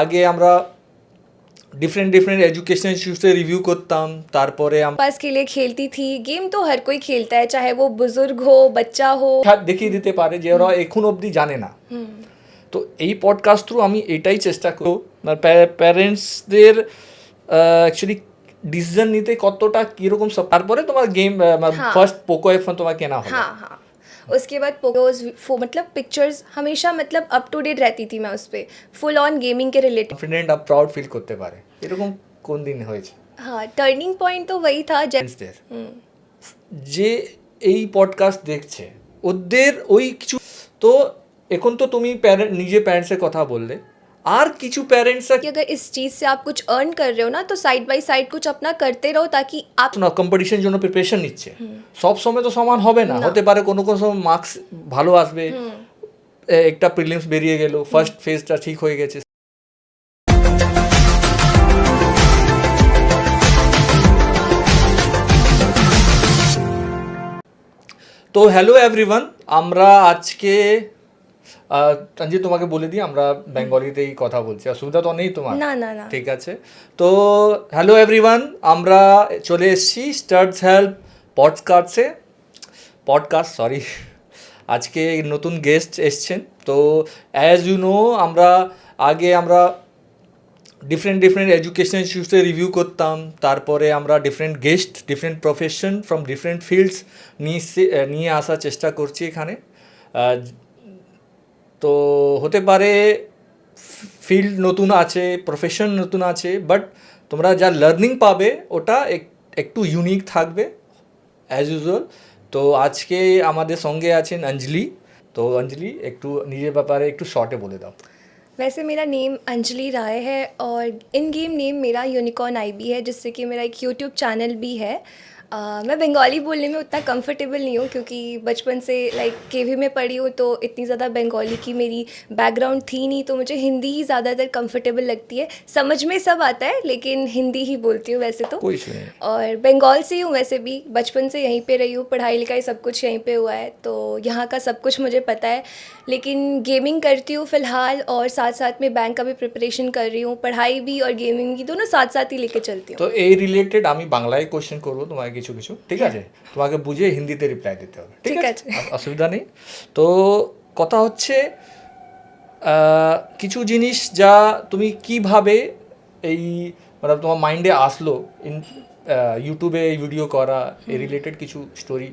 আগে আমরা different education issues से रिव्यू করতাম তারপরে पास के लिए खेलती थी। गेम तो हर कोई खेलता है, चाहे वो बुजुर्ग हो बच्चा हो। দেখিয়ে দিতে পারে যে ওরা এখন অবধি জানে না। তো এই পডকাস্ট থ্রু আমি এটাই চেষ্টা করব প্যারেন্টসদের অ্যাকচুয়ালি ডিসিশন নিতে কতটা কীরকম তারপরে তোমার গেম ফার্স্ট পোকো F1 তোমার কেনা হলো। हाँ हाँ, उसके बाद पोकोज मतलब पिक्चर्स हमेशा मतलब अप टू डेट रहती थी मैं उस पर, फुल ऑन गेमिंग के रिलेटेड। কনফিডেন্ট আর প্রাউড ফিল করতে পারে এরকম কোন দিন হয়েছে? हाँ, टर्निंग पॉइंट तो वही था जब যে এই পডকাস্ট দেখছে ওদের ওই কিছু তো এখন তো তুমি নিজে প্যারেন্টসের কথা বললে আর কিছু প্যারেন্টসরা कि अगर इस चीज़ से आप कुछ अर्न कर रहे हो ना तो साइड बाय साइड कुछ अपना करते रहो ताकि आप না কম্পিটিশন জন্য প্রিপারেশন নিচ্ছে, সব সময় তো সমান হবে না, হতে পারে কোনো কোনো সময় মার্কস ভালো আসবে, একটা প্রিলিমস বেরিয়ে গেল, ফার্স্ট ফেজটা ঠিক হয়ে গেছে। তো হ্যালো এভরিওয়ান, আমরা আজকে তানজি তোমাকে বলে দিই আমরা বেঙ্গলিতেই কথা বলছি, অসুবিধা তো নেই তোমার? না না না, ঠিক আছে। তো হ্যালো এভরিওয়ান, আমরা চলে এসেছি স্টাডস হেল্প পডকাস্ট আজকে নতুন গেস্ট এসছেন। তো অ্যাজ ইউ নো আমরা আগে ডিফারেন্ট এডুকেশন ইস্যুসে রিভিউ করতাম, তারপরে আমরা different profession from different fields নিয়ে আসার চেষ্টা করছি এখানে। তো হতে পারে ফিল্ড নতুন আছে, প্রফেশন নতুন আছে, বাট তোমরা যা লার্নিং পাবে ওটা একটু ইউনিক থাকবে অ্যাজ ইউজুয়াল। তো আজকে আমাদের সঙ্গে আছেন অঞ্জলি। তো অঞ্জলি একটু নিজের ব্যাপারে একটু শর্টে বলে দাও। वैसे मेरा नेम अंजलि राय है और इन गेम नेम मेरा यूनिकॉर्न IB है, जिससे कि मेरा एक यूट्यूब चैनल भी है। मैं बंगाली बोलने में उतना कंफर्टेबल नहीं हूँ क्योंकि बचपन से लाइक केवी में पढ़ी हूँ, तो इतनी ज़्यादा बंगाली की मेरी बैकग्राउंड थी नहीं, तो मुझे हिंदी ही ज़्यादातर कंफर्टेबल लगती है। समझ में सब आता है लेकिन हिंदी ही बोलती हूँ वैसे तो। कोई नहीं। और बंगाल से ही हूँ वैसे भी, बचपन से यहीं पे रही हूँ, पढ़ाई लिखाई सब कुछ यहीं पे हुआ है, तो यहाँ का सब कुछ मुझे पता है। लेकिन गेमिंग करती हूँ फ़िलहाल, और साथ साथ में बैंक का भी प्रिपरेशन कर रही हूँ, पढ़ाई भी और गेमिंग भी दोनों साथ साथ ही लेके चलती हूँ। তো এই রিলেটেড আমি বাংলায় কোশ্চেন করবো তোমাকে কিছু, ঠিক আছে? তোমাকে বুঝে হিন্দিতে রিপ্লাই দিতে হবে, ঠিক আছে? অসুবিধা নেই। তো কথা হচ্ছে কিছু জিনিস যা তুমি কিভাবে এই মানে তোমার মাইন্ডে আসলো ইউটিউবে ভিডিও করা, এই রিলেটেড কিছু स्टोरी।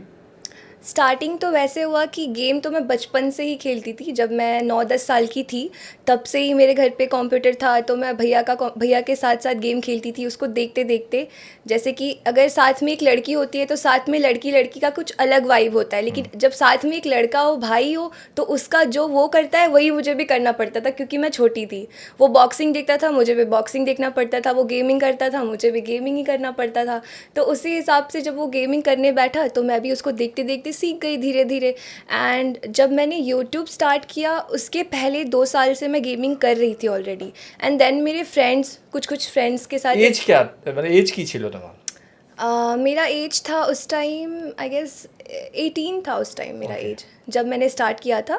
स्टार्टिंग तो वैसे हुआ कि गेम तो मैं बचपन से ही खेलती थी। जब मैं 9-10 साल की थी तब से ही मेरे घर पे कंप्यूटर था, तो मैं भैया के साथ साथ गेम खेलती थी उसको देखते देखते। जैसे कि अगर साथ में एक लड़की होती है तो साथ में लड़की का कुछ अलग वाइब होता है, लेकिन जब साथ में एक लड़का हो, भाई हो, तो उसका जो वो करता है वही मुझे भी करना पड़ता था, क्योंकि मैं छोटी थी। वो बॉक्सिंग देखता था, मुझे भी बॉक्सिंग देखना पड़ता था, वो गेमिंग करता था, मुझे भी गेमिंग ही करना पड़ता था। तो उसी हिसाब से जब वो गेमिंग करने बैठा तो मैं भी उसको देखते देखते सीख गई धीरे धीरे। एंड जब मैंने यूट्यूब स्टार्ट किया उसके पहले 2 साल से मैं गेमिंग कर रही थी ऑलरेडी। एंड देन मेरे फ्रेंड्स कुछ फ्रेंड्स के साथ एज क्या মানে एज কি ছিল তোমার? मेरा एज था उस टाइम आई गेस 18 था उस टाइम मेरा एज, जब मैंने स्टार्ट किया था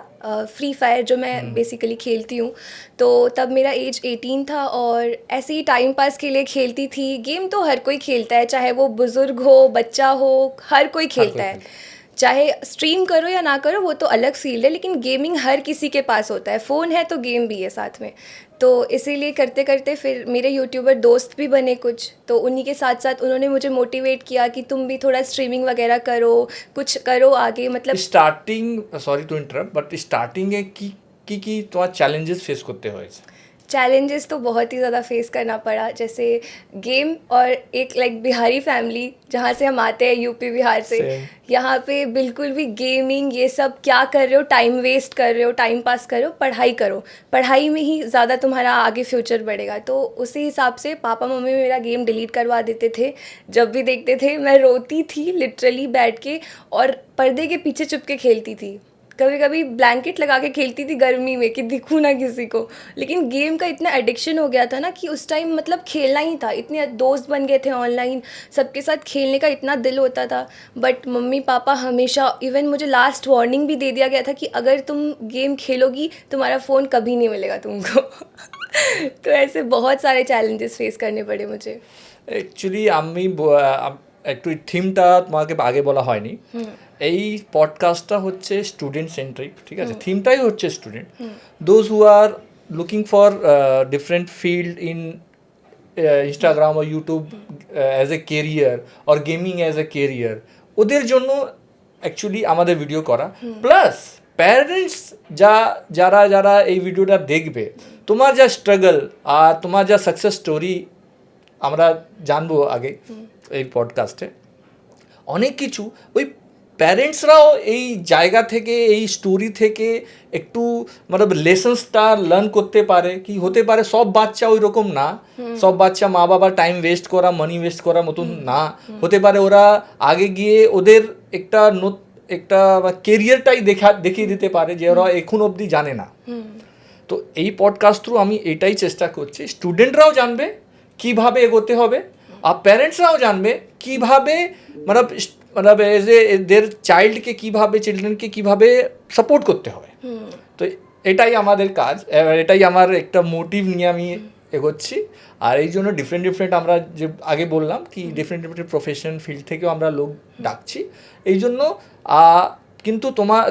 फ्री फायर जो मैं बेसिकली खेलती हूँ, तो तब मेरा एज 18 था। और ऐसे ही टाइम पास के लिए खेलती थी। गेम तो हर कोई खेलता है, चाहे वो बुज़ुर्ग हो बच्चा हो, हर कोई खेलता है। चाहे स्ट्रीम करो या ना करो वो तो अलग फील्ड है, लेकिन गेमिंग हर किसी के पास होता है, फ़ोन है तो गेम भी है साथ में। तो इसीलिए करते करते फिर मेरे यूट्यूबर दोस्त भी बने कुछ, तो उन्हीं के साथ साथ उन्होंने मुझे मोटिवेट किया कि तुम भी थोड़ा स्ट्रीमिंग वगैरह करो, कुछ करो आगे। मतलब starting sorry to interrupt, but স্টার্টিংয়ে কি তোমার চ্যালেঞ্জেস ফেস করতে হয়েছে? चैलेंजेस तो बहुत ही ज़्यादा फेस करना पड़ा, जैसे गेम और एक लाइक बिहारी फैमिली जहाँ से हम आते हैं, यूपी बिहार से, यहाँ पे बिल्कुल भी गेमिंग ये सब क्या कर रहे हो, टाइम वेस्ट कर रहे हो, टाइम पास करो, पढ़ाई में ही ज़्यादा तुम्हारा आगे फ्यूचर बढ़ेगा। तो उसी हिसाब से पापा मम्मी मेरा गेम डिलीट करवा देते थे। जब भी देखते थे मैं रोती थी लिटरली बैठ के, और पर्दे के पीछे छुप के खेलती थी। कभी कभी ब्लैंकेट लगा के खेलती थी गर्मी में कि दिखूँ ना किसी को। लेकिन गेम का इतना एडिक्शन हो गया था ना कि उस टाइम मतलब खेलना ही था, इतने दोस्त बन गए थे ऑनलाइन, सबके साथ खेलने का इतना दिल होता था। बट मम्मी पापा हमेशा, इवन मुझे लास्ट वार्निंग भी दे दिया गया था कि अगर तुम गेम खेलोगी तुम्हारा फ़ोन कभी नहीं मिलेगा तुमको। तो ऐसे बहुत सारे चैलेंजेस फेस करने पड़े मुझे। অ্যাকচুয়ালি আমি একটু থিমটা তোমাকে আগে বলা হয়নি। এই পডকাস্টটা হচ্ছে স্টুডেন্ট সেন্ট্রিক, ঠিক আছে? থিমটাই হচ্ছে student, those who are looking for different field in Instagram ও YouTube as a career or gaming as a career, ওদের জন্য অ্যাকচুয়ালি আমাদের ভিডিও করা। প্লাস প্যারেন্টস যারা যারা এই ভিডিওটা দেখবে, তোমার যা স্ট্রাগল আর তোমার যা সাকসেস স্টোরি আমরা জানবো আগে এই পডকাস্টে। অনেক কিছু ওই প্যারেন্টসরাও এই জায়গা থেকে, এই স্টোরি থেকে একটু মানে লেসন্সটা লার্ন করতে পারে। কি হতে পারে সব বাচ্চা ওই রকম না, সব বাচ্চা মা বাবার টাইম ওয়েস্ট করা, মানি ওয়েস্ট করার মতন না। হতে পারে ওরা আগে গিয়ে ওদের একটা কেরিয়ারটাই দেখিয়ে দিতে পারে যে ওরা এখন অবধি জানে না। তো এই পডকাস্ট থ্রু আমি এটাই চেষ্টা করছি, স্টুডেন্টরাও জানবে কীভাবে এগোতে হবে, আর প্যারেন্টসরাও জানবে কীভাবে মানে এজ এদের চিলড্রেনকে কীভাবে সাপোর্ট করতে হবে। তো এটাই আমাদের কাজ, এটাই আমার একটা মোটিভ নিয়ে আমি এগোচ্ছি। আর এই জন্য ডিফারেন্ট আমরা যে আগে বললাম কি ডিফারেন্ট প্রফেশন ফিল্ড থেকেও আমরা লোক ডাকছি এই জন্য। কিন্তু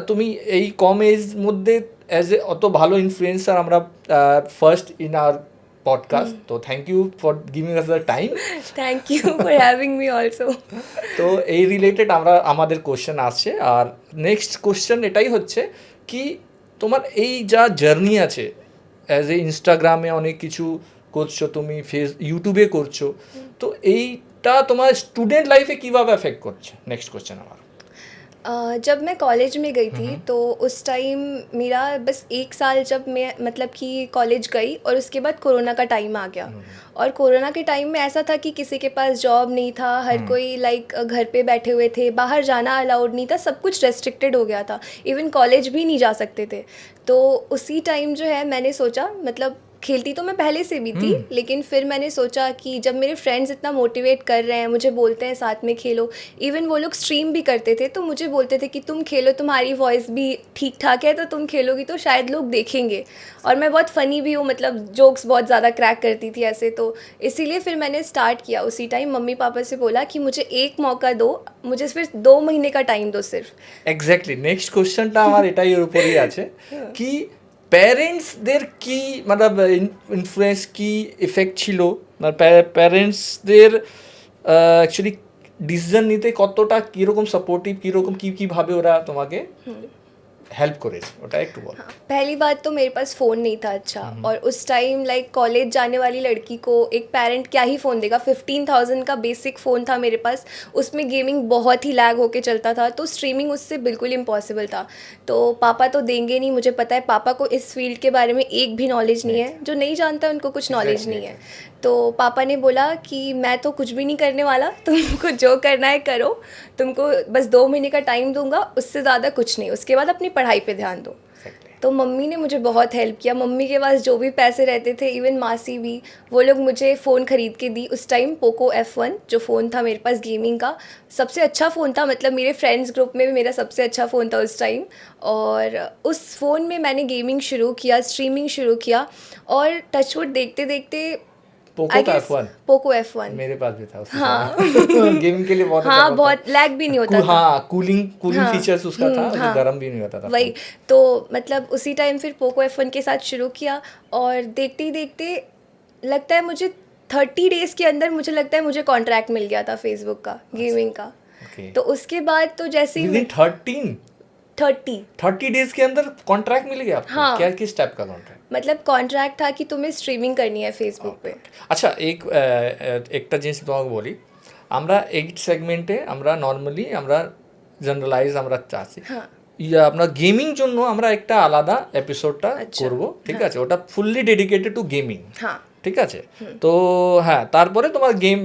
তুমি এই কম এজ মধ্যে অ্যাজ এ অত ভালো ইনফ্লুয়েন্সার আমরা ফার্স্ট ইন আওয়ার পডকাস্ট, তো thank you for giving us the time. Thank you for having me also. তো এই রিলেটেড আমাদের কোশ্চেন আসছে, আর নেক্সট কোশ্চেন এটাই হচ্ছে কি তোমার এই যা জার্নি আছে অ্যাজ এ ইনস্টাগ্রামে অনেক কিছু করছো, তুমি ইউটিউবে করছো, তো এইটা তোমার স্টুডেন্ট লাইফে কীভাবে এফেক্ট করছে? নেক্সট কোশ্চেন আমার। जब मैं कॉलेज में गई थी तो उस टाइम मेरा बस 1 साल जब मैं मतलब कि कॉलेज गई और उसके बाद कोरोना का टाइम आ गया। और कोरोना के टाइम में ऐसा था कि किसी के पास जॉब नहीं था, हर कोई लाइक घर पे बैठे हुए थे, बाहर जाना अलाउड नहीं था, सब कुछ रेस्ट्रिक्टेड हो गया था, इवन कॉलेज भी नहीं जा सकते थे। तो उसी टाइम जो है मैंने सोचा, मतलब खेलती तो मैं पहले से भी थी, लेकिन फिर मैंने सोचा कि जब मेरे फ्रेंड्स इतना मोटिवेट कर रहे हैं, मुझे बोलते हैं साथ में खेलो, इवन वो लोग स्ट्रीम भी करते थे तो मुझे बोलते थे कि तुम खेलो, तुम्हारी वॉइस भी ठीक ठाक है तो तुम खेलोगी तो शायद लोग देखेंगे। और मैं बहुत फ़नी भी हूँ, मतलब जोक्स बहुत ज़्यादा क्रैक करती थी ऐसे, तो इसीलिए फिर मैंने स्टार्ट किया। उसी टाइम मम्मी पापा से बोला कि मुझे एक मौका दो, मुझे सिर्फ 2 महीने का टाइम दो सिर्फ। এক্স্যাক্টলি নেক্সট কোশ্চেনটা আমার এটাই এর উপরেই আছে কি প্যারেন্টসদের কি মানে ইনফ্লুয়েন্স কি এফেক্ট ছিল, প্যারেন্টসদের অ্যাকচুয়ালি ডিসিশন নিতে কতটা কীরকম সাপোর্টিভ, কীভাবে ওরা তোমাকে हेल्प करे, ওটা একটু বল। हाँ, पहली बात तो मेरे पास फ़ोन नहीं था अच्छा, और उस टाइम लाइक कॉलेज जाने वाली लड़की को एक पेरेंट क्या ही फ़ोन देगा। 15,000 का बेसिक फ़ोन था मेरे पास, उसमें गेमिंग बहुत ही लैग होके चलता था, तो स्ट्रीमिंग उससे बिल्कुल इम्पॉसिबल था। तो पापा तो देंगे नहीं, मुझे पता है पापा को इस फील्ड के बारे में एक भी नॉलेज नहीं है, जो नहीं जानता है उनको कुछ नॉलेज नहीं है। तो पापा ने बोला कि मैं तो कुछ भी नहीं करने वाला, तुमको जो करना है करो, तुमको बस 2 महीने का टाइम दूंगा, उससे ज़्यादा कुछ नहीं, उसके बाद अपनी पढ़ाई पे ध्यान दो। तो मम्मी ने मुझे बहुत हेल्प किया। मम्मी के पास जो भी पैसे रहते थे, इवन मासी भी, वो लोग मुझे फ़ोन ख़रीद के दी। उस टाइम पोको F1 जो फ़ोन था मेरे पास गेमिंग का, सबसे अच्छा फ़ोन था, मतलब मेरे फ्रेंड्स ग्रुप में भी मेरा सबसे अच्छा फ़ोन था उस टाइम। और उस फ़ोन में मैंने गेमिंग शुरू किया, स्ट्रीमिंग शुरू किया, और टचवुड देखते देखते पोको F1 मेरे पास भी था उसका। हाँ गेमिंग के लिए बहुत हाँ, बहुत लैग भी नहीं होता था। हाँ, कूलिंग फीचर्स उसका था, हाँ, गर्म भी नहीं होता था वही। तो मतलब उसी टाइम फिर पोको F1 के साथ शुरू किया, और देखते ही देखते लगता है मुझे 30 डेज़ के अंदर मुझे लगता है मुझे कॉन्ट्रैक्ट मिल गया था फेसबुक का, गेमिंग का। तो उसके बाद तो जैसे ही 30 डेज के अंदर कॉन्ट्रैक्ट मिल गया आपको? हाँ। क्या किस टाइप का कॉन्ट्रैक्ट? मतलब कॉन्ट्रैक्ट था कि तुम्हें स्ट्रीमिंग करनी है फेसबुक पे। আচ্ছা একটা জিনিস তোমাকে বলি, আমরা এই সেগমেন্টে আমরা নর্মালি আমরা জেনারেলাইজ আমরা চাচ্ছি, আপনার গেমিং জন্য আমরা একটা আলাদা এপিসোডটা করব, ঠিক আছে? ওটা ফুললি ডেডিকেটেড টু গেমিং, ঠিক আছে? তো হ্যাঁ, তারপরে তোমার গেম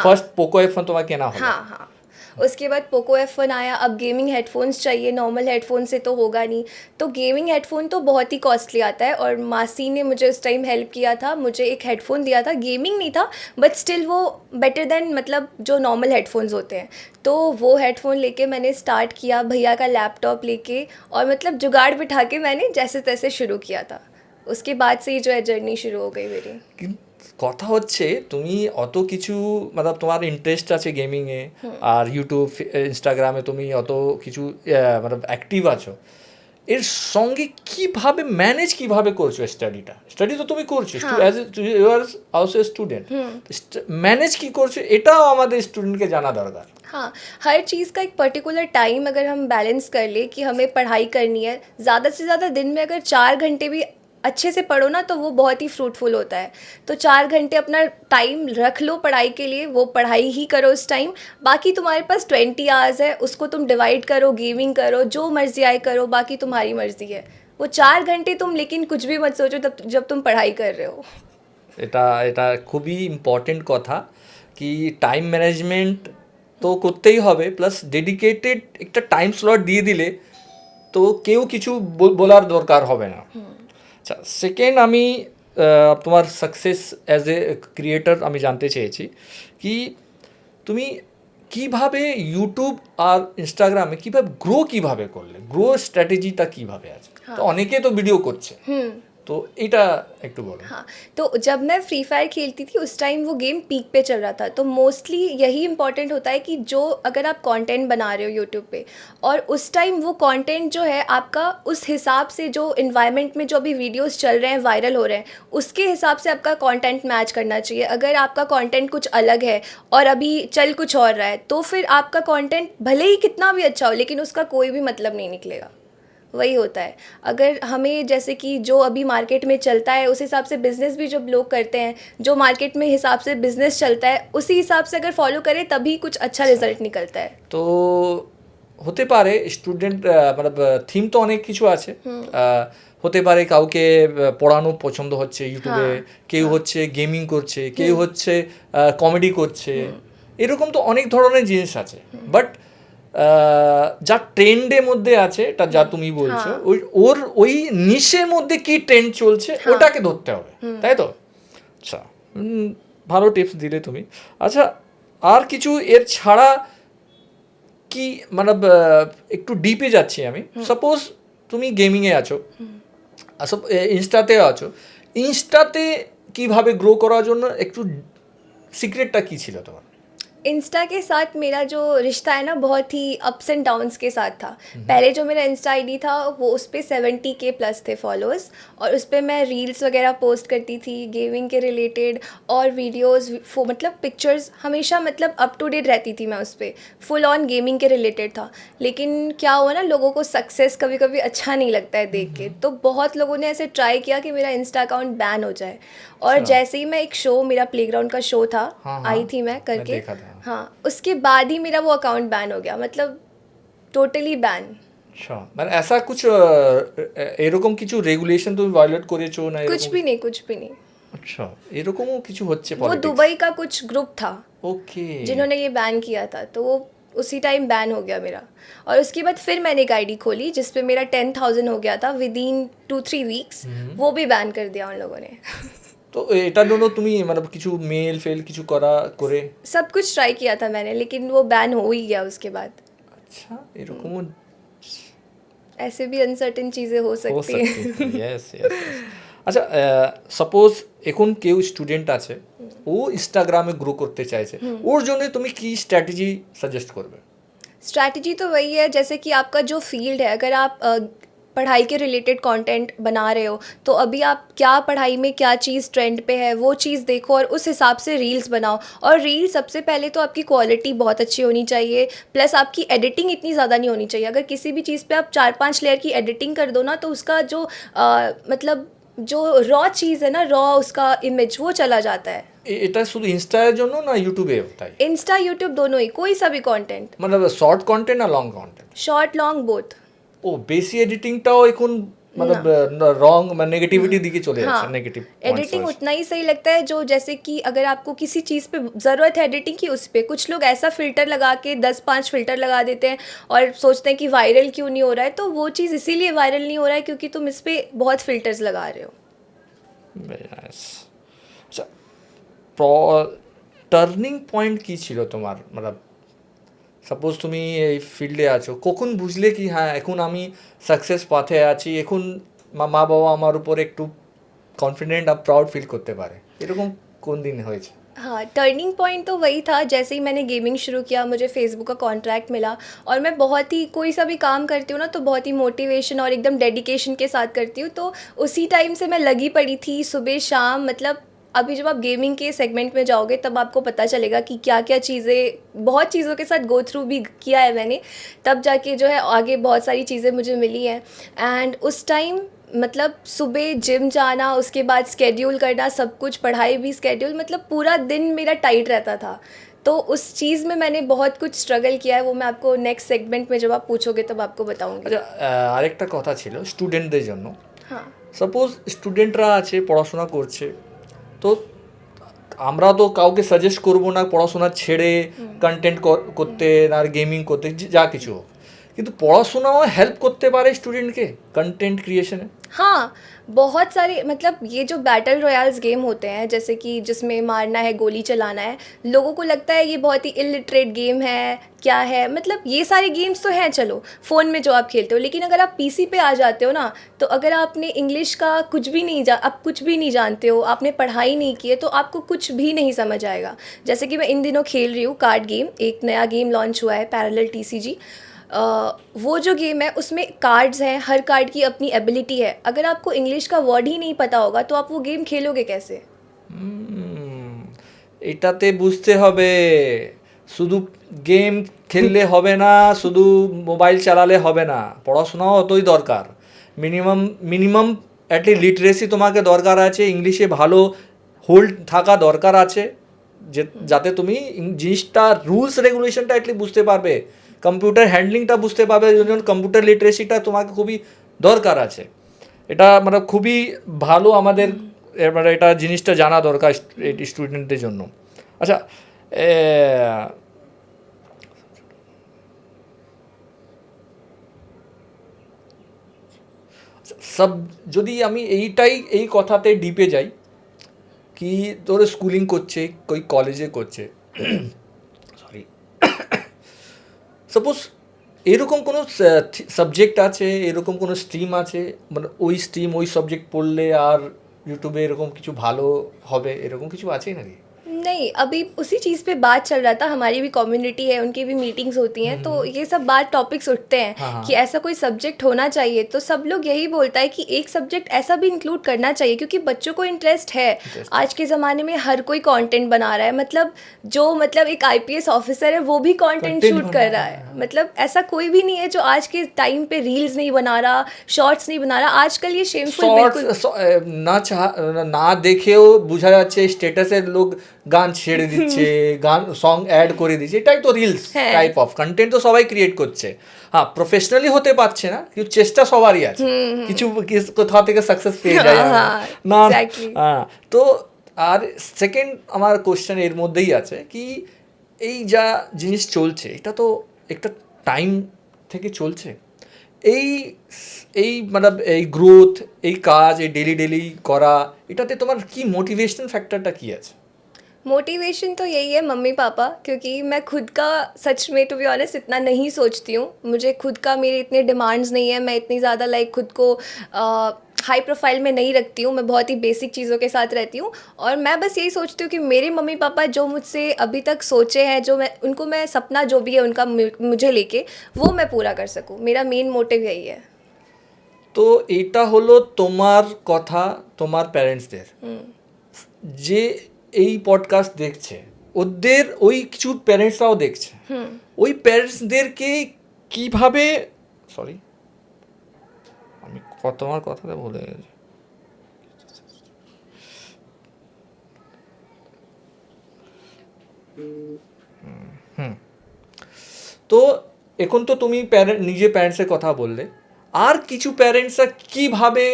ফার্স্ট পোকো F1 তোমার কেনা হলো। हाँ हाँ, उसके बाद पोको F1 आया। अब गेमिंग हेडफोन्स चाहिए, नॉर्मल हेडफोन से तो होगा नहीं, तो गेमिंग हेडफोन तो बहुत ही कॉस्टली आता है। और मासी ने मुझे उस टाइम हेल्प किया था, मुझे एक हेडफोन दिया था, गेमिंग नहीं था बट स्टिल वो बेटर देन मतलब जो नॉर्मल हेडफोन्स होते हैं। तो वो हेडफोन लेके मैंने स्टार्ट किया, भैया का लैपटॉप लेके, और मतलब जुगाड़ बिठा के मैंने जैसे तैसे शुरू किया था। उसके बाद से ही जो है जर्नी शुरू हो गई मेरी। কিন্তু কথা হচ্ছে তুমি অত কিছু মানে তোমার ইন্টারেস্ট আছে গেমিংয়ে আর ইউটিউব ইনস্টাগ্রামে তুমি অত কিছু মানে অ্যাক্টিভ আছো, এর সঙ্গে কিভাবে ম্যানেজ কিভাবে করছো স্টাডিটা? স্টাডি তো তুমি করছো, as you are also student, manage কি করছো এটাও আমাদের স্টুডেন্টকে জানা দরকার। हाँ, हर चीज़ का एक पर्टिकुलर टाइम अगर हम बैलेंस कर ले कि हमें पढ़ाई करनी है, ज़्यादा से ज़्यादा दिन में अगर 4 घंटे भी अच्छे से पढ़ो ना तो वो बहुत ही फ्रूटफुल होता है। तो 4 घंटे अपना टाइम रख लो पढ़ाई के लिए, वो पढ़ाई ही करो उस टाइम। बाकी तुम्हारे पास 20 आवर्स है, उसको तुम डिवाइड करो, गेमिंग करो, जो मर्ज़ी आए करो, बाकी तुम्हारी मर्ज़ी है। वो 4 घंटे तुम लेकिन कुछ भी मत सोचो तब जब तुम पढ़ाई कर रहे हो। এটা এটা খুবই ইম্পর্টেন্ট কথা কি টাইম ম্যানেজমেন্ট তো করতেই হবে, প্লাস ডেডিকেটেড একটা টাইম স্লট দিয়ে দিলে তো কেউ কিছু বলার দরকার হবে না। আচ্ছা, সেকেন্ড আমি তোমার সাকসেস অ্যাজ এ ক্রিয়েটর আমি জানতে চেয়েছি কি তুমি কিভাবে ইউটিউব আর ইনস্টাগ্রামে কিভাবে কিভাবে করলে, স্ট্র্যাটেজিটা কিভাবে আছে? তো অনেকে তো ভিডিও করছে, तो এটা একটু বলো। हाँ, तो जब मैं फ्री फायर खेलती थी उस टाइम वो गेम पीक पे चल रहा था, तो मोस्टली यही इंपॉर्टेंट होता है कि जो अगर आप कंटेंट बना रहे हो यूट्यूब पे और उस टाइम वो कंटेंट जो है आपका उस हिसाब से जो इन्वायरमेंट में जो अभी वीडियोस चल रहे हैं वायरल हो रहे हैं उसके हिसाब से आपका कंटेंट मैच करना चाहिए। अगर आपका कंटेंट कुछ अलग है और अभी चल कुछ और रहा है तो फिर आपका कंटेंट भले ही कितना भी अच्छा हो लेकिन उसका कोई भी मतलब नहीं निकलेगा। वही होता है। अगर हमें जैसे कि जो अभी मार्केट में चलता है उस हिसाब से बिज़नेस भी जब लोग करते हैं, जो मार्केट में हिसाब से बिज़नेस चलता है उसी हिसाब से अगर फॉलो करें तभी कुछ अच्छा रिजल्ट निकलता है। তো হতে পারে স্টুডেন্ট মানে থিম তো অনেক কিছু আছে, হতে পারে কাউকে পড়ানো পছন্দ হচ্ছে ইউটিউবে, কেউ হচ্ছে গেমিং করছে, কেউ হচ্ছে কমেডি করছে, এরকম তো অনেক ধরনের জিনিস আছে। বাট যা ট্রেন্ডের মধ্যে আছে এটা যা তুমি বলছো ওর ওই নিশের মধ্যে কি ট্রেন্ড চলছে ওটাকে ধরতে হবে, তাই তো? আচ্ছা, ভালো টিপস দিলে তুমি। আচ্ছা, আর কিছু এর ছাড়া কি মানে একটু ডিপে যাচ্ছি আমি, সাপোজ তুমি গেমিংয়ে আছো, ইনস্টাতে আছো, ইনস্টাতে কিভাবে গ্রো করার জন্য একটু সিক্রেটটা কি ছিল তোমার? इंस्टा के साथ मेरा जो रिश्ता है ना बहुत ही अप्स एंड डाउन्स के साथ था। पहले जो मेरा इंस्टा आईडी था वो उस पर 70K प्लस थे फॉलोअर्स और उस पर मैं रील्स वगैरह पोस्ट करती थी गेमिंग के रिलेटेड और वीडियोस मतलब पिक्चर्स हमेशा मतलब अप टू डेट रहती थी मैं उस पर, फुल ऑन गेमिंग के रिलेटेड था। लेकिन क्या हुआ ना, लोगों को सक्सेस कभी कभी अच्छा नहीं लगता है देख के, तो बहुत लोगों ने ऐसे ट्राई किया कि मेरा इंस्टा अकाउंट बैन हो जाए। और जैसे ही मैं एक शो, मेरा प्लेग्राउंड का शो था, आई थी मैं करके, हाँ, उसके बाद ही मेरा वो अकाउंट बैन हो गया, मतलब टोटली बैन। আচ্ছা, মানে ऐसा कुछ এরকম কিছু রেগুলেশন তুমি ভায়োলেট করেছো না? कुछ भी नहीं, कुछ भी नहीं। আচ্ছা, এরকমও কিছু হচ্ছে वो পলিটিক্স? दुबई का कुछ ग्रुप था ওকে, जिन्होंने ये बैन किया था, तो वो उसी टाइम बैन हो गया मेरा। और उसके बाद फिर मैंने एक आईडी खोली जिस पे मेरा 10,000 हो गया था विद इन 2-3 वीक्स, वो भी बैन कर दिया उन लोगों ने। তো এটার জন্য তুমি মানে কিছু মেল ফেল কিছু করে? सब कुछ ट्राई किया था मैंने लेकिन वो बैन हो ही गया उसके बाद। আচ্ছা, এরকমও ऐसे भी अनसर्टेन चीज़ें हो हो सकती हैं। सकती है। Yes yes. আচ্ছা, সাপোজ এখন কেউ স্টুডেন্ট আছে, ও ইনস্টাগ্রামে গ্রো করতে চাইছে, ওর জন্য তুমি কি স্ট্র্যাটেজি সাজেস্ট করবে? स्ट्रैटेजी तो वही है, जैसे कि आपका जो फील्ड है, अगर आप पढ़ाई के रिलेटेड कंटेंट बना रहे हो तो अभी आप क्या पढ़ाई में क्या चीज़ ट्रेंड पे है वो चीज़ देखो और उस हिसाब से रील्स बनाओ। और रील सबसे पहले तो आपकी क्वालिटी बहुत अच्छी होनी चाहिए, प्लस आपकी एडिटिंग इतनी ज़्यादा नहीं होनी चाहिए। अगर किसी भी चीज़ पे आप 4-5 लेयर की एडिटिंग कर दो ना तो उसका जो मतलब जो रॉ चीज़ है ना, रॉ उसका इमेज वो चला जाता है। এটা শুধু ইনস্টার জন্য না ইউটিউবে তাই? इंस्टा यूट्यूब दोनों ही, कोई सा भी कंटेंट, মানে শর্ট কন্টেন্ট না long content? Short long both. ও বেশি এডিটিংটাও এখন মানে রং মানে নেগেটিভিটি দিকে চলে যাচ্ছে, নেগেটিভ एडिटिंग उतना ही सही लगता है जो, जैसे कि अगर आपको किसी चीज़ पे ज़रूरत है एडिटिंग की, उस पर कुछ लोग ऐसा फ़िल्टर लगा के 10-5 फ़िल्टर लगा देते हैं और सोचते हैं कि वायरल क्यों नहीं हो रहा है, तो वो चीज़ इसीलिए वायरल नहीं हो रहा है क्योंकि तुम इस पर बहुत फ़िल्टर्स लगा रहे हो। আচ্ছা, টার্নিং পয়েন্ট কী ছিল তোমার? মানে সাপোজ তুমি এই ফিল্ডে আছো, কখন বুঝলে কি হ্যাঁ এখন আমি সাকসেস পাথে আছি, এখন মা বাবা আমার উপর একটু কনফিডেন্ট আর প্রাউড ফিল করতে পারে, এরকম কোন দিন হয়েছে? हाँ, टर्निंग पॉइंट तो वही था जैसे ही मैंने गेमिंग शुरू किया, मुझे फेसबुक का कॉन्ट्रैक्ट मिला और मैं बहुत ही कोई सा भी काम करती हूँ ना तो बहुत ही मोटिवेशन और एकदम डेडिकेशन के साथ करती हूँ। तो उसी टाइम से मैं लगी पड़ी थी सुबह शाम, मतलब अभी जब आप गेमिंग के सेगमेंट में जाओगे तब आपको पता चलेगा कि क्या क्या चीज़ें, बहुत चीज़ों के साथ गो थ्रू भी किया है मैंने, तब जाके जो है आगे बहुत सारी चीज़ें मुझे मिली हैं। एंड उस टाइम मतलब सुबह जिम जाना, उसके बाद स्केड्यूल करना, सब कुछ पढ़ाई भी स्केड्यूल, मतलब पूरा दिन मेरा टाइट रहता था। तो उस चीज़ में मैंने बहुत कुछ स्ट्रगल किया है, वो मैं आपको नेक्स्ट सेगमेंट में जब आप पूछोगे तब आपको बताऊंगी। আচ্ছা, আরেকটা কথা ছিল স্টুডেন্টদের জন্য। हाँ সাপোজ স্টুডেন্টরা আছে, পড়াশোনা করছে, তো আমরা তো কাউকে সাজেস্ট করবো না পড়াশোনা ছেড়ে কন্টেন্ট করতে আর গেমিং করতে, যা কিছু হোক, কিন্তু পড়াশোনাও হেল্প করতে পারে স্টুডেন্টকে কন্টেন্ট ক্রিয়েশনে। हाँ, बहुत सारे, मतलब ये जो बैटल रॉयल्स गेम होते हैं जैसे कि जिसमें मारना है, गोली चलाना है, लोगों को लगता है ये बहुत ही इलिटरेट गेम है, क्या है, मतलब ये सारे गेम्स तो हैं चलो फ़ोन में जो आप खेलते हो, लेकिन अगर आप पीसी पे आ जाते हो ना, तो अगर आपने इंग्लिश का कुछ भी नहीं आप कुछ भी नहीं जानते हो, आपने पढ़ाई नहीं की है, तो आपको कुछ भी नहीं समझ आएगा। जैसे कि मैं इन दिनों खेल रही हूँ कार्ड गेम, एक नया गेम लॉन्च हुआ है पैरेलल टीसीजी। वो जो गेम है उसमें कार्ड्स हैं, हर कार्ड की अपनी एबिलिटी है। अगर आपको इंग्लिश का वर्ड ही नहीं पता होगा तो आप वो गेम खेलोगे कैसे? এটাতে বুঝতে হবে, শুধু গেম খেললে হবে না, শুধু মোবাইল চালালে হবে না, পড়াশোনাও অতই দরকার। মিনিমাম মিনিমাম অ্যাটলিস্ট লিটারেসি তোমাকে দরকার আছে, ইংলিশে ভালো হোল্ড থাকা দরকার আছে, যাতে তুমি জিনিসটা রুলস রেগুলেশনটা অ্যাটলিস্ট বুঝতে পারবে, কম্পিউটার হ্যান্ডলিংটা বুঝতে পারবে, জন্য কম্পিউটার লিটারেসিটা তোমাকে খুবই দরকার আছে। এটা মানে খুবই ভালো আমাদের মানে এটা জিনিসটা জানা দরকার স্টুডেন্টদের জন্য। আচ্ছা, সব যদি আমি এই কথাতে ডিপে যাই কি তোর স্কুলিং করছে, কই কলেজে করছে, সরি, সাপোজ এরকম কোনো সাবজেক্ট আছে, এরকম কোনো স্ট্রিম আছে, মানে ওই স্ট্রিম ওই সাবজেক্ট পড়লে আর ইউটিউবে এরকম কিছু ভালো হবে, এরকম কিছু আছেই নাকি? नहीं, अभी उसी चीज़ पे बात चल रहा था, हमारी भी कम्युनिटी है, उनकी भी मीटिंग्स होती हैं, तो ये सब बात टॉपिक्स उठते हैं हाँ, हाँ। कि ऐसा कोई सब्जेक्ट होना चाहिए। तो सब लोग यही बोलता है कि एक सब्जेक्ट ऐसा भी इंक्लूड करना चाहिए, क्योंकि बच्चों को इंटरेस्ट है। आज के ज़माने में हर कोई कंटेंट बना रहा है, मतलब जो मतलब एक आईपीएस ऑफिसर है वो भी कंटेंट Content शूट बना कर रहा रहा है। मतलब ऐसा कोई भी नहीं है जो आज के टाइम पे रील्स नहीं बना रहा, शॉर्ट्स नहीं बना रहा। आजकल ये शेमफुल बिल्कुल না দেখেও বোঝা যাচ্ছে স্ট্যাটাসে লোক গান ছেড়ে দিচ্ছে, গান সং অ্যাড করে দিচ্ছে, এটাই তো রিলস হ্যাঁ। টাইপ অফ কন্টেন্ট তো সবাই ক্রিয়েট করছে। হ্যাঁ, প্রফেশনালি হতে পারছে না, কিন্তু চেষ্টা সবারই আছে, কিছু কোথাও থেকে সাকসেস পেয়ে যায় হ্যাঁ, না। exactly। হ্যাঁ, তো আর সেকেন্ড আমার কোশ্চেন এর মধ্যেই আছে কি এই যা জিনিস চলছে এটা তো একটা টাইম থেকে চলছে, এই এই মানে এই গ্রোথ, এই কাজ, এই ডেলি করা, এটাতে তোমার কি মোটিভেশন ফ্যাক্টরটা কি আছে? मोटिवेशन तो यही है मम्मी पापा, क्योंकि मैं खुद का सच में टू बी ऑनेस्ट इतना नहीं सोचती हूँ। मुझे खुद का, मेरे इतने डिमांड्स नहीं है, मैं इतनी ज़्यादा लाइक खुद को हाई प्रोफाइल में नहीं रखती हूँ, मैं बहुत ही बेसिक चीज़ों के साथ रहती हूँ। और मैं बस यही सोचती हूँ कि मेरे मम्मी पापा जो मुझसे अभी तक सोचे हैं, जो मैं उनको, मैं सपना जो भी है उनका मुझे लेके वो मैं पूरा कर सकूँ, मेरा मेन मोटिव यही है। তো এটা হলো তোমার কথা তোমার প্যারেন্টসদের, যে এই পডকাস্ট দেখছে ওদের ওই কিছু প্যারেন্টসরাও দেখছে, ওই প্যারেন্টসদেরকে কিভাবে, সরি আমি তোমার কথাটা বলে গেছি, তো এখন তো তুমি নিজে প্যারেন্টসের কথা বললে, আর কিছু প্যারেন্টসরা কিভাবে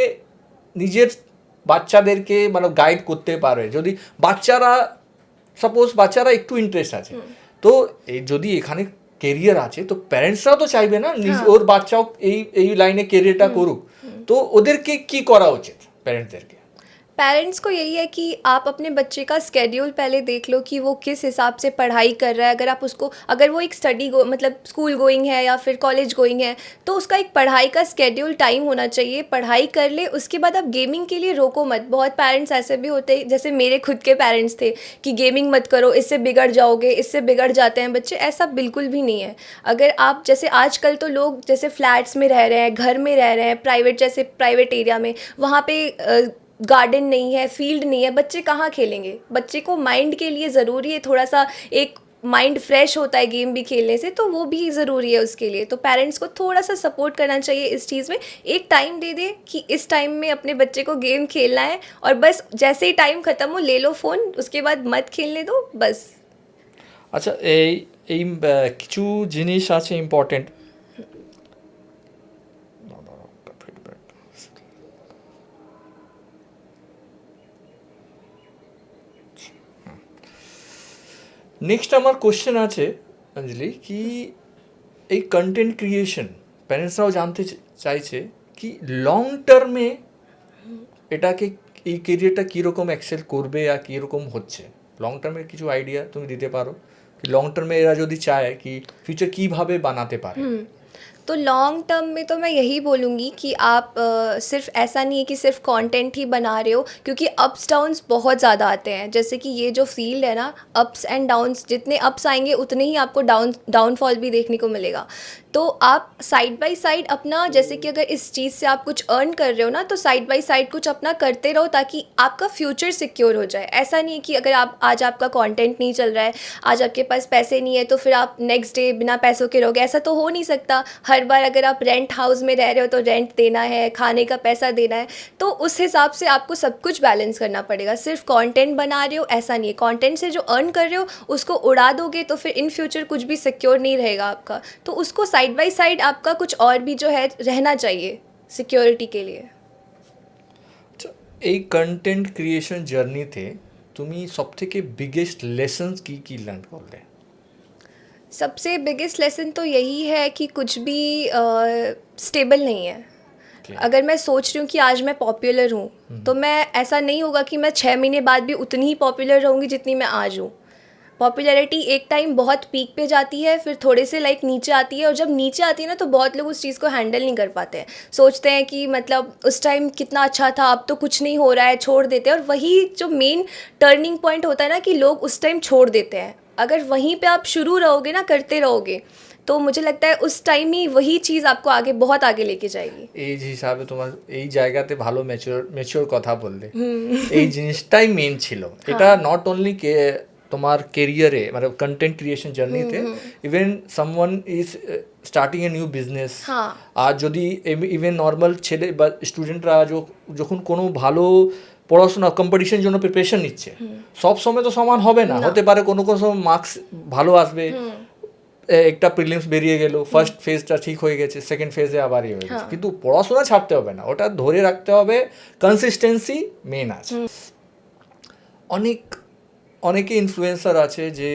নিজের বাচ্চাদেরকে মানে গাইড করতে পারে, যদি বাচ্চারা সাপোজ বাচ্চারা একটু ইন্টারেস্ট আছে, তো এই যদি এখানে কেরিয়ার আছে তো প্যারেন্টসরাও তো চাইবে না ওর বাচ্চাও এই লাইনে কেরিয়ারটা করুক, তো ওদেরকে কি করা উচিত প্যারেন্টসদেরকে? पेरेंट्स को यही है कि आप अपने बच्चे का स्केड्यूल पहले देख लो कि वो किस हिसाब से पढ़ाई कर रहा है। अगर आप उसको, अगर वो एक मतलब स्कूल गोइंग है या फिर कॉलेज गोइंग है, तो उसका एक पढ़ाई का स्केड्यूल टाइम होना चाहिए। पढ़ाई कर ले, उसके बाद आप गेमिंग के लिए रोको मत। बहुत पेरेंट्स ऐसे भी होते हैं, जैसे मेरे खुद के पेरेंट्स थे, कि गेमिंग मत करो, इससे बिगड़ जाओगे, इससे बिगड़ जाते हैं बच्चे। ऐसा बिल्कुल भी नहीं है। अगर आप, जैसे आजकल तो लोग जैसे फ्लैट्स में रह रहे हैं, घर में रह रहे हैं, प्राइवेट, जैसे प्राइवेट एरिया में, वहाँ पे गार्डन नहीं है, फील्ड नहीं है, बच्चे कहाँ खेलेंगे। बच्चे को माइंड के लिए ज़रूरी है थोड़ा सा, एक माइंड फ्रेश होता है गेम भी खेलने से, तो वो भी ज़रूरी है उसके लिए। तो पेरेंट्स को थोड़ा सा सपोर्ट करना चाहिए इस चीज़ में। एक टाइम दे दे कि इस टाइम में अपने बच्चे को गेम खेलना है, और बस जैसे ही टाइम ख़त्म हो ले लो फ़ोन, उसके बाद मत खेलने दो बस। আচ্ছা, এই এই কিছু জিনিস আছে ইম্পর্টেন্ট। নেক্সট আমার কোশ্চেন আছে অঞ্জলি, কি এই কন্টেন্ট ক্রিয়েশন প্যারেন্টসরাও জানতে চাইছে কি লং টার্মে এটাকে, এই কেরিয়ারটা কীরকম এক্সেল করবে আর কীরকম হচ্ছে লং টার্মের কিছু আইডিয়া তুমি দিতে পারো? কি লং টার্মে এরা যদি চায় কি ফিউচার কীভাবে বানাতে পারে? तो लॉन्ग टर्म में तो मैं यही बोलूँगी कि आप सिर्फ ऐसा नहीं है कि सिर्फ कंटेंट ही बना रहे हो, क्योंकि अप्स डाउन्स बहुत ज़्यादा आते हैं। जैसे कि ये जो फील्ड है ना, अप्स एंड डाउन्स, जितने अप्स आएंगे उतने ही आपको डाउनफॉल भी देखने को मिलेगा। तो आप साइड बाय साइड अपना, जैसे कि अगर इस चीज़ से आप कुछ अर्न कर रहे हो ना, तो साइड बाय साइड कुछ अपना करते रहो, ताकि आपका फ्यूचर सिक्योर हो जाए। ऐसा नहीं है कि अगर आप, आज आपका कंटेंट नहीं चल रहा है, आज आपके पास पैसे नहीं है, तो फिर आप नेक्स्ट डे बिना पैसों के रहोगे। ऐसा तो हो नहीं सकता। हर बार अगर आप रेंट हाउस में रह रहे हो तो रेंट देना है, खाने का पैसा देना है, तो उस हिसाब से आपको सब कुछ बैलेंस करना पड़ेगा। सिर्फ कंटेंट बना रहे हो ऐसा नहीं है। कंटेंट से जो अर्न कर रहे हो उसको उड़ा दोगे तो फिर इन फ्यूचर कुछ भी सिक्योर नहीं रहेगा आपका। तो उसको साइड बाय साइड आपका कुछ और भी जो है रहना चाहिए सिक्योरिटी के लिए। এই কন্টেন্ট ক্রিয়েশন জার্নিতে তুমি সবথেকে বিগেস্ট লেসন্স কি লার্ন করলে? सबसे बिगेस्ट लेसन तो यही है कि कुछ भी स्टेबल नहीं है। अगर मैं सोच रही हूँ कि आज मैं पॉपुलर हूँ, तो मैं, ऐसा नहीं होगा कि मैं 6 महीने बाद भी उतनी ही पॉपुलर रहूँगी जितनी मैं आज हूँ। पॉपुलैरिटी एक टाइम बहुत पीक पे जाती है, फिर थोड़े से लाइक नीचे आती है, और जब नीचे आती है ना, तो बहुत लोग उस चीज़ को हैंडल नहीं कर पाते हैं। सोचते हैं कि मतलब उस टाइम कितना अच्छा था, अब तो कुछ नहीं हो रहा है, छोड़ देते हैं। और वही जो मेन टर्निंग पॉइंट होता है ना, कि लोग उस टाइम छोड़ देते हैं। अगर वहीं पे आप शुरू रहोगे ना, करते रहोगे, तो मुझे लगता है उस टाइम ही वही चीज़ आपको आगे, बहुत आगे लेके जाएगी। এজ হিসাবে তোমার এই জায়গাতে ভালো ম্যাচিওর কথা বললে, এই জিনিসটাই মেন ছিল। এটা নট অনলি তোমার কেরিয়ারে, মানে কন্টেন্ট ক্রিয়েশন জার্নিতে, even someone is starting a new business, আর যদি ইভেন নর্মাল ছেলে বা স্টুডেন্টরা যখন কোনো ভালো পড়াশোনা কম্পিটিশনের জন্য প্রিপারেশন নিচ্ছে, সব সময় তো সমান হবে না, হতে পারে কোনো কোনো সময় মার্কস ভালো আসবে, একটা প্রিলিমস বেরিয়ে গেল, ফার্স্ট ফেজটা ঠিক হয়ে গেছে, সেকেন্ড ফেজে আবার হয়ে গেছে, কিন্তু পড়াশোনা ছাড়তে হবে না, ওটা ধরে রাখতে হবে। কনসিস্টেন্সি মেন আছে। অনেকে ইনফ্লুয়েন্সার আছে যে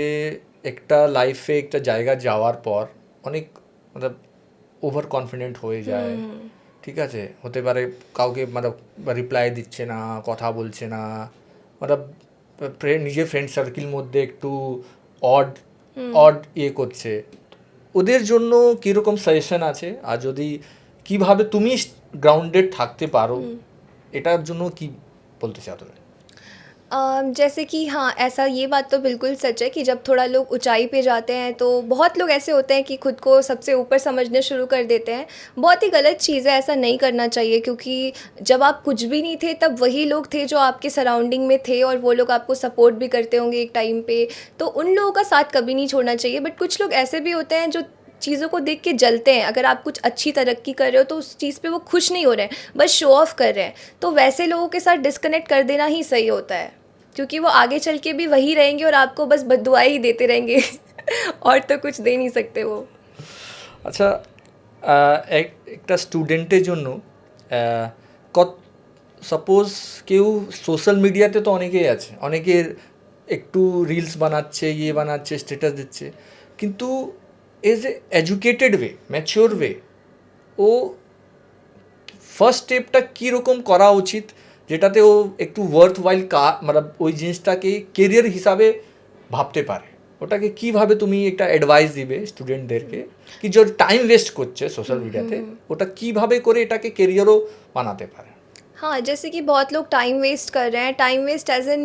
একটা লাইফে একটা জায়গা যাওয়ার পর অনেক মানে ওভার কনফিডেন্ট হয়ে যায়, ঠিক আছে, হতে পারে কাউকে মানে রিপ্লাই দিচ্ছে না, কথা বলছে না, মানে নিজের ফ্রেন্ড সার্কেল মধ্যে একটু অড ইয়ে করছে। ওদের জন্য কীরকম সাজেশন আছে, আর যদি কিভাবে তুমি গ্রাউন্ডেড থাকতে পারো, এটার জন্য কি বলতে চাও তুমি? जैसे कि हाँ, ऐसा, ये बात तो बिल्कुल सच है कि जब थोड़ा लोग ऊंचाई पे जाते हैं, तो बहुत लोग ऐसे होते हैं कि खुद को सबसे ऊपर समझने शुरू कर देते हैं। बहुत ही गलत चीज़ है, ऐसा नहीं करना चाहिए, क्योंकि जब आप कुछ भी नहीं थे तब वही लोग थे जो आपके सराउंडिंग में थे, और वो लोग आपको सपोर्ट भी करते होंगे एक टाइम पे। तो उन लोगों का साथ कभी नहीं छोड़ना चाहिए। बट कुछ लोग ऐसे भी होते हैं जो चीज़ों को देख के जलते हैं। अगर आप कुछ अच्छी तरक्की कर रहे हो तो उस चीज़ पे वो खुश नहीं हो रहे हैं, बस शो ऑफ कर रहे हैं। तो वैसे लोगों के साथ डिस्कनेक्ट कर देना ही सही होता है, क्योंकि वो आगे चल के भी वही रहेंगे और आपको बस बद्दुआएं ही देते रहेंगे और तो कुछ दे नहीं सकते वो। আচ্ছা, একটা স্টুডেন্টের জন্য সাপোজ কেউ সোশ্যাল মিডিয়াতে তো অনেকেই আছে, অনেকের একটু রিলস বানাচ্ছে, ইয়ে বানাচ্ছে, স্ট্যাটাস দিচ্ছে, কিন্তু as a educated way, mature way, ও ফার্স্ট স্টেপটা কীরকম করা উচিত যেটাতে ও একটু ওয়ার্থ ওয়াইল মানে ওই জিনিসটাকে কেরিয়ার হিসাবে ভাবতে পারে। ওটাকে কিভাবে তুমি একটা অ্যাডভাইস দিবে স্টুডেন্টদেরকে কি যে টাইম ওয়েস্ট করছে সোশ্যাল মিডিয়াতে, ওটা কিভাবে করে এটাকে কেরিয়ারও বানাতে পারে? हाँ, जैसे कि बहुत लोग टाइम वेस्ट कर रहे हैं, time waste as in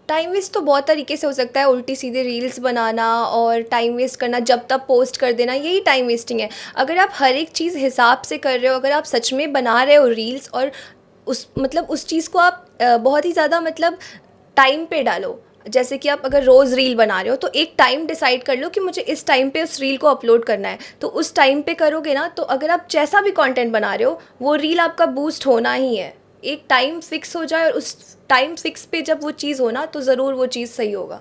time waste तो बहुत तरीके से हो सकता है, उल्टी सीधे रील्स बनाना और टाइम वेस्ट करना, जब तब पोस्ट कर देना, यही टाइम वेस्टिंग है। अगर आप हर एक चीज़ हिसाब से कर रहे हो, अगर आप सच में बना रहे हो रील्स और उस चीज़ को आप बहुत ही ज़्यादा मतलब टाइम पे डालो। जैसे कि आप अगर रोज़ रील बना रहे हो तो एक टाइम डिसाइड कर लो कि मुझे इस टाइम पे उस रील को अपलोड करना है, तो उस टाइम पे करोगे ना, तो अगर आप जैसा भी कंटेंट बना रहे हो वो रील आपका बूस्ट होना ही है। एक टाइम फिक्स हो जाए और उस टाइम फिक्स पे जब वो चीज़ हो ना, तो ज़रूर वो चीज़ सही होगा।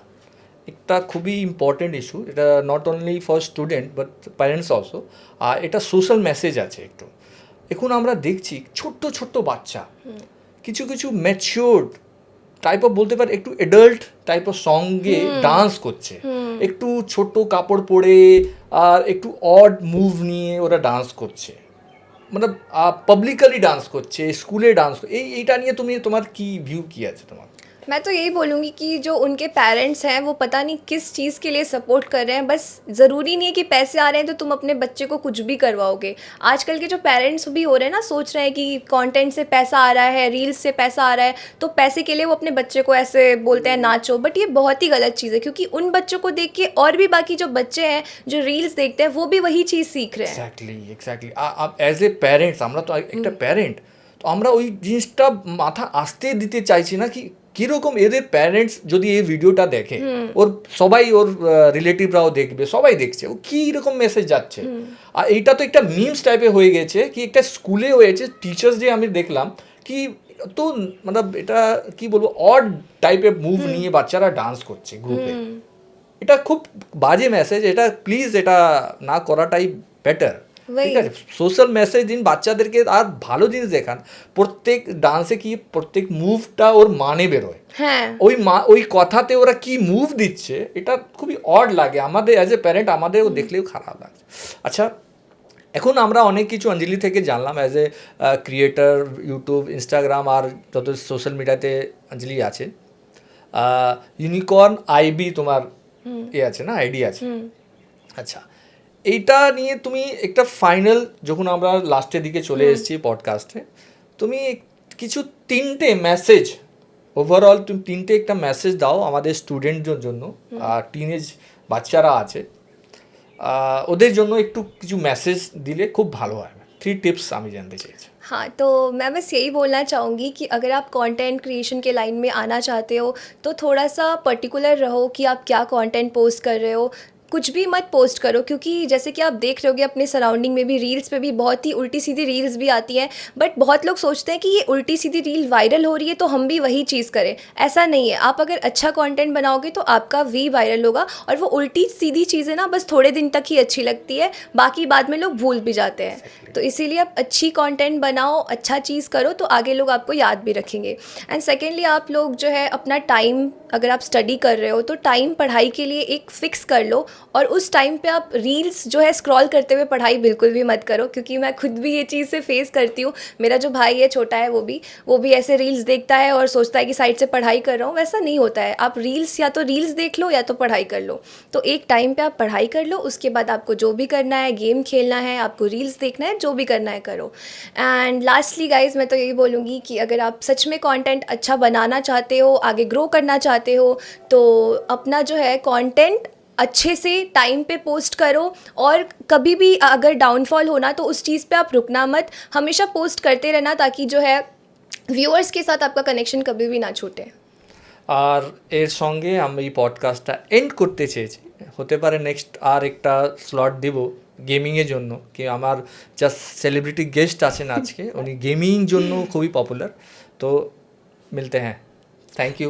একটা খুবই ইম্পর্টেন্ট ইস্যু, এটা not only for student but parents also. আর এটা সোশ্যাল মেসেজ আছে একটু। এখন আমরা দেখছি ছোট্ট ছোট্ট বাচ্চা কিছু কিছু ম্যাচিওর্ড টাইপ অফ বলতে পারে একটু অ্যাডাল্ট টাইপ অফ সঙ্গে ডান্স করছে, একটু ছোট কাপড় পরে আর একটু অড মুভ নিয়ে ওরা ডান্স করছে, মানে পাবলিকলি ডান্স করছে, স্কুলে ডান্স। এইটা নিয়ে তোমার কি ভিউ কি আছে তোমার? मैं तो यही बोलूँगी कि जो उनके पेरेंट्स हैं वो पता नहीं किस चीज़ के लिए सपोर्ट कर रहे हैं। बस ज़रूरी नहीं है कि पैसे आ रहे हैं तो तुम अपने बच्चे को कुछ भी करवाओगे। आजकल के जो पेरेंट्स भी हो रहे हैं ना, सोच रहे हैं कि कंटेंट से पैसा आ रहा है, रील्स से पैसा आ रहा है, तो पैसे के लिए वो अपने बच्चे को ऐसे बोलते हैं नाचो। बट ये बहुत ही गलत चीज़ है, क्योंकि उन बच्चों को देख के और भी बाकी जो बच्चे हैं जो रील्स देखते हैं वो भी वही चीज़ सीख रहे हैं। এক্স্যাক্টলি অ্যাজ এ প্যারেন্টস, আমরা তো একটা প্যারেন্ট, তো আমরা ওই জিনিসটা মাথা আসতে দিতে চাইছি না কি কীরকম এদের প্যারেন্টস যদি এই ভিডিওটা দেখে, ওর সবাই ওর রিলেটিভরাও দেখবে, সবাই দেখছে ও কী রকম মেসেজ যাচ্ছে। আর এইটা তো একটা মিমস টাইপে হয়ে গেছে, কি একটা স্কুলে হয়েছে টিচার্স ডে আমি দেখলাম কি, তো মানে এটা কি বলবো অড টাইপের মুভ নিয়ে বাচ্চারা ডান্স করছে গ্রুপে। এটা খুব বাজে মেসেজ, এটা প্লিজ এটা না করাটাই বেটার। ঠিক আছে, সোশ্যাল মেসেজ দিন বাচ্চাদেরকে, আর ভালো জিনিস দেখান। প্রত্যেক ডান্সে কি প্রত্যেক মুভটা ওর মানে বেরোয়, হ্যাঁ ওই কথাতে ওরা কি মুভ দিচ্ছে, এটা খুবই অড লাগে আমাদের অ্যাজ এ প্যারেন্ট, আমাদেরও দেখলেও খারাপ লাগে। আচ্ছা, এখন আমরা অনেক কিছু অঞ্জলি থেকে জানলাম as a creator, YouTube, Instagram আর যত সোশ্যাল মিডিয়াতে অঞ্জলি আছে। ইউনিকর্ন আইবি তোমার আছে না, আইডি আছে। আচ্ছা, এইটা নিয়ে তুমি একটা ফাইনাল, যখন আমরা লাস্টের দিকে চলে এসেছি পডকাস্টে, তুমি কিছু 3টে মেসেজ ওভারঅল, তুমি 3টে একটা মেসেজ দাও আমাদের স্টুডেন্টদের জন্য, আর টিনেজ বাচ্চারা আছে ওদের জন্য একটু কিছু মেসেজ দিলে খুব ভালো হয়। 3 টিপস আমি জানতে চাইছি। हाँ, तो मैं बस यही बोलना चाहूँगी कि अगर आप कंटेंट क्रिएशन के लाइन में आना चाहते हो तो थोड़ा सा पर्टिकुलर रहो कि आप क्या कंटेंट पोस्ट कर रहे हो। कुछ भी मत पोस्ट करो, क्योंकि जैसे कि आप देख रहे होगे अपने सराउंडिंग में भी, रील्स पे भी बहुत ही उल्टी सीधी रील्स भी आती हैं। बट बहुत लोग सोचते हैं कि ये उल्टी सीधी रील वायरल हो रही है तो हम भी वही चीज़ करें। ऐसा नहीं है। आप अगर अच्छा कंटेंट बनाओगे तो आपका भी वायरल होगा, और वो उल्टी सीधी चीज़ें ना बस थोड़े दिन तक ही अच्छी लगती है, बाकी बाद में लोग भूल भी जाते हैं। तो इसीलिए आप अच्छी कंटेंट बनाओ, अच्छा चीज़ करो, तो आगे लोग आपको याद भी रखेंगे। एंड सेकेंडली, आप लोग जो है अपना टाइम, अगर आप स्टडी कर रहे हो तो टाइम पढ़ाई के लिए एक फ़िक्स कर लो, और उस टाइम पे आप रील्स जो है स्क्रॉल करते हुए पढ़ाई बिल्कुल भी मत करो, क्योंकि मैं खुद भी ये चीज़ से फेस करती हूँ। मेरा जो भाई है छोटा है, वो भी ऐसे रील्स देखता है और सोचता है कि साइड से पढ़ाई कर रहा हूँ। वैसा नहीं होता है। आप रील्स या तो रील्स देख लो या तो पढ़ाई कर लो। तो एक टाइम पे आप पढ़ाई कर लो, उसके बाद आपको जो भी करना है, गेम खेलना है, आपको रील्स देखना है, जो भी करना है करो। एंड लास्टली गाइज, मैं तो यही बोलूँगी कि अगर आप सच में कंटेंट अच्छा बनाना चाहते हो, आगे ग्रो करना चाहते हो, तो अपना जो है कंटेंट अच्छे से टाइम पे पोस्ट करो, और कभी भी अगर डाउनफॉल होना तो उस चीज़ पे आप रुकना मत, हमेशा पोस्ट करते रहना, ताकि जो है व्यूअर्स के साथ आपका कनेक्शन कभी भी ना छूटे। আর এর সঙ্গে আমি এই পডকাস্টটা এন্ড করতে চেয়েছি। হতে পারে নেক্সট আর একটা স্লট দেব গেমিংয়ের জন্য, কি আমার জাস্ট সেলিব্রিটি গেস্ট আছেন আজকে, উনি গেমিং জন্য খুবই পপুলার। তো মিলতে হ্যাঁ, থ্যাংক ইউ।